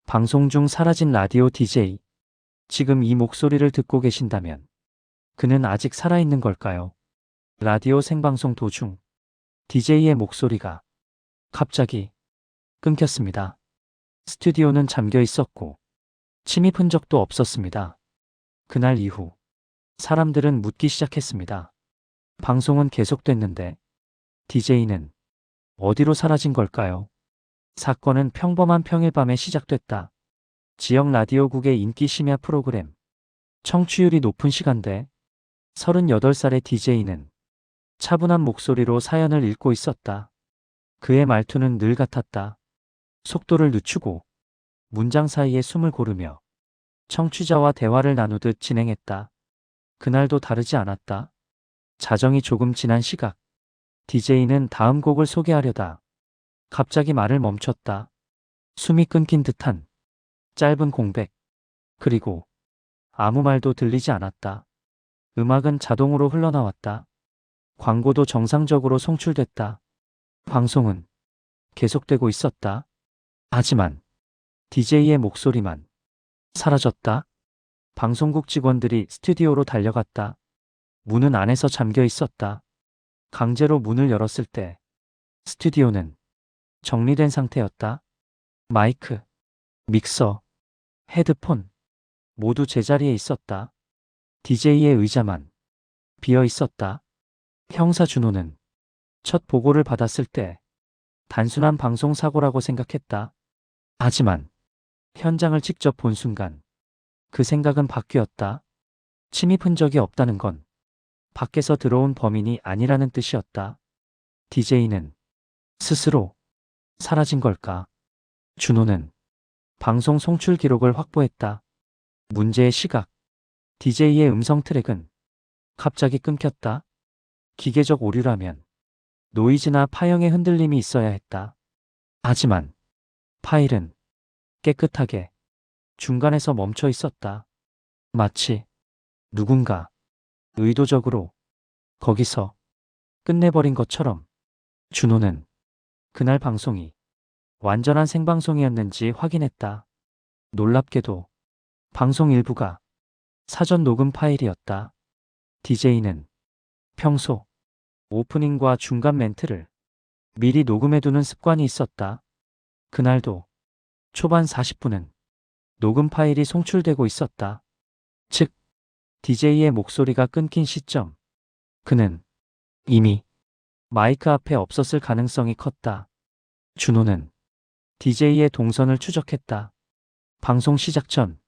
방송 중 사라진 라디오 DJ. 지금 이 목소리를 듣고 계신다면 그는 아직 살아있는 걸까요? 라디오 생방송 도중 DJ의 목소리가 갑자기 끊겼습니다. 스튜디오는 잠겨 있었고 침입 흔적도 없었습니다. 그날 이후 사람들은 묻기 시작했습니다. 방송은 계속됐는데 DJ는 어디로 사라진 걸까요? 사건은 평범한 평일 밤에 시작됐다. 지역 라디오국의 인기 심야 프로그램. 청취율이 높은 시간대 38살의 DJ는 차분한 목소리로 사연을 읽고 있었다. 그의 말투는 늘 같았다. 속도를 늦추고 문장 사이에 숨을 고르며 청취자와 대화를 나누듯 진행했다. 그날도 다르지 않았다. 자정이 조금 지난 시각, DJ는 다음 곡을 소개하려다 갑자기 말을 멈췄다. 숨이 끊긴 듯한 짧은 공백. 그리고 아무 말도 들리지 않았다. 음악은 자동으로 흘러나왔다. 광고도 정상적으로 송출됐다. 방송은 계속되고 있었다. 하지만 DJ의 목소리만 사라졌다. 방송국 직원들이 스튜디오로 달려갔다. 문은 안에서 잠겨 있었다. 강제로 문을 열었을 때 스튜디오는 정리된 상태였다. 마이크, 믹서, 헤드폰 모두 제자리에 있었다. DJ의 의자만 비어 있었다. 형사 준호는 첫 보고를 받았을 때 단순한 방송 사고라고 생각했다. 하지만 현장을 직접 본 순간 그 생각은 바뀌었다. 침입 흔적이 없다는 건 밖에서 들어온 범인이 아니라는 뜻이었다. DJ는 스스로 사라진 걸까? 준호는 방송 송출 기록을 확보했다. 문제의 시각. DJ의 음성 트랙은 갑자기 끊겼다. 기계적 오류라면 노이즈나 파형의 흔들림이 있어야 했다. 하지만 파일은 깨끗하게 중간에서 멈춰 있었다. 마치 누군가 의도적으로 거기서 끝내버린 것처럼. 준호는 그날 방송이 완전한 생방송이었는지 확인했다. 놀랍게도 방송 일부가 사전 녹음 파일이었다. DJ는 평소 오프닝과 중간 멘트를 미리 녹음해두는 습관이 있었다. 그날도 초반 40분은 녹음 파일이 송출되고 있었다. 즉, DJ의 목소리가 끊긴 시점. 그는 이미 마이크 앞에 없었을 가능성이 컸다. 준호는 DJ의 동선을 추적했다. 방송 시작 전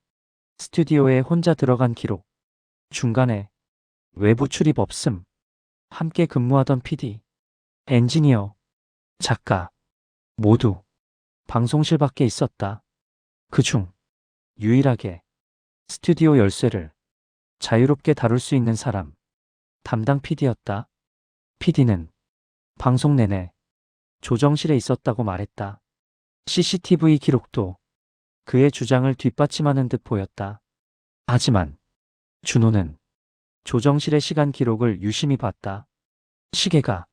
스튜디오에 혼자 들어간 기록. 중간에 외부 출입 없음. 함께 근무하던 PD, 엔지니어, 작가 모두 방송실 밖에 있었다. 그중 유일하게 스튜디오 열쇠를 자유롭게 다룰 수 있는 사람, 담당 PD였다. PD는 방송 내내 조정실에 있었다고 말했다. CCTV 기록도 그의 주장을 뒷받침하는 듯 보였다. 하지만 준호는 조정실의 시간 기록을 유심히 봤다. 시계가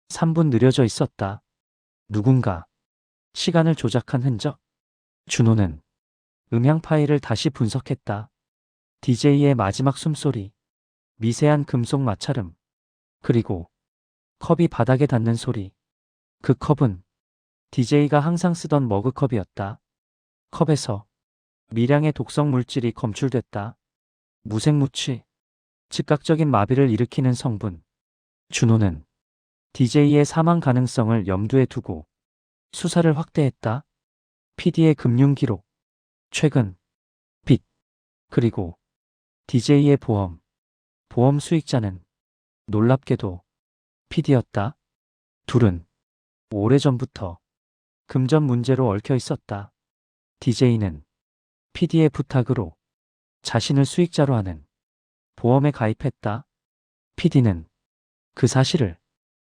3분 느려져 있었다. 누군가 시간을 조작한 흔적? 준호는 음향 파일을 다시 분석했다. DJ의 마지막 숨소리, 미세한 금속 마찰음, 그리고 컵이 바닥에 닿는 소리. 그 컵은 DJ가 항상 쓰던 머그컵이었다. 컵에서 미량의 독성 물질이 검출됐다. 무색무취, 즉각적인 마비를 일으키는 성분. 준호는 DJ의 사망 가능성을 염두에 두고 수사를 확대했다. PD의 금융 기록, 최근 빚, 그리고 DJ의 보험 수익자는 놀랍게도 PD였다. 둘은 오래전부터 금전 문제로 얽혀 있었다. DJ는 PD의 부탁으로 자신을 수익자로 하는 보험에 가입했다. PD는 그 사실을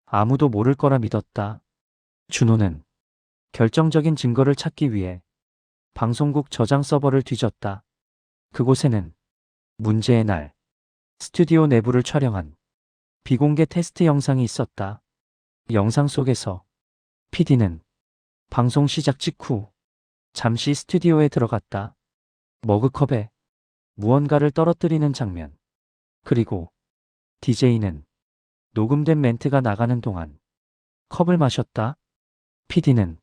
아무도 모를 거라 믿었다. 준호는 결정적인 증거를 찾기 위해 방송국 저장 서버를 뒤졌다. 그곳에는 문제의 날 스튜디오 내부를 촬영한 비공개 테스트 영상이 있었다. 영상 속에서 PD는 방송 시작 직후 잠시 스튜디오에 들어갔다. 머그컵에 무언가를 떨어뜨리는 장면. 그리고 DJ는 녹음된 멘트가 나가는 동안 컵을 마셨다. PD는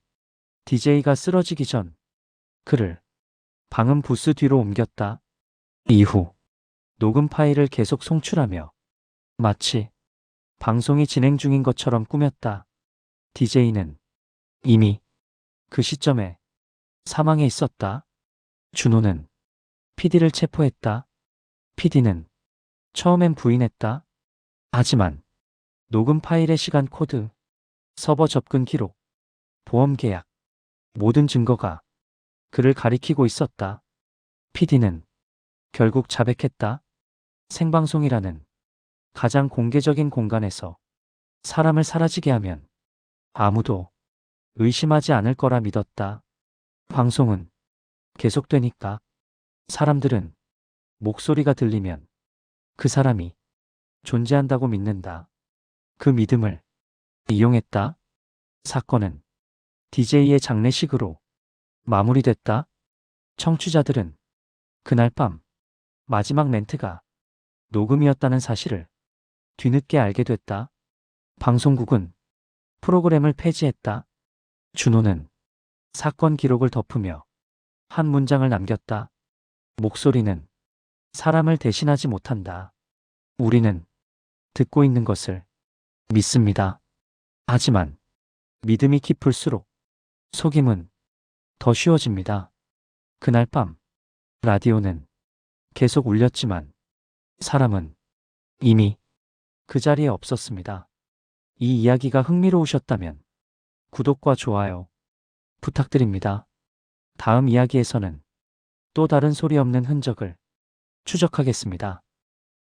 DJ가 쓰러지기 전 그를 방음 부스 뒤로 옮겼다. 이후 녹음 파일을 계속 송출하며 마치 방송이 진행 중인 것처럼 꾸몄다. DJ는 이미 그 시점에 사망해 있었다. 준호는 PD를 체포했다. PD는 처음엔 부인했다. 하지만 녹음 파일의 시간 코드, 서버 접근 기록, 보험 계약, 모든 증거가 그를 가리키고 있었다. PD는 결국 자백했다. 생방송이라는 가장 공개적인 공간에서 사람을 사라지게 하면 아무도 의심하지 않을 거라 믿었다. 방송은 계속되니까 사람들은 목소리가 들리면 그 사람이 존재한다고 믿는다. 그 믿음을 이용했다. 사건은 DJ의 장례식으로 마무리됐다. 청취자들은 그날 밤 마지막 멘트가 녹음이었다는 사실을 뒤늦게 알게 됐다. 방송국은 프로그램을 폐지했다. 준호는 사건 기록을 덮으며 한 문장을 남겼다. 목소리는 사람을 대신하지 못한다. 우리는 듣고 있는 것을 믿습니다. 하지만 믿음이 깊을수록 속임은 더 쉬워집니다. 그날 밤 라디오는 계속 울렸지만 사람은 이미 그 자리에 없었습니다. 이 이야기가 흥미로우셨다면 구독과 좋아요 부탁드립니다. 다음 이야기에서는 또 다른 소리 없는 흔적을 추적하겠습니다.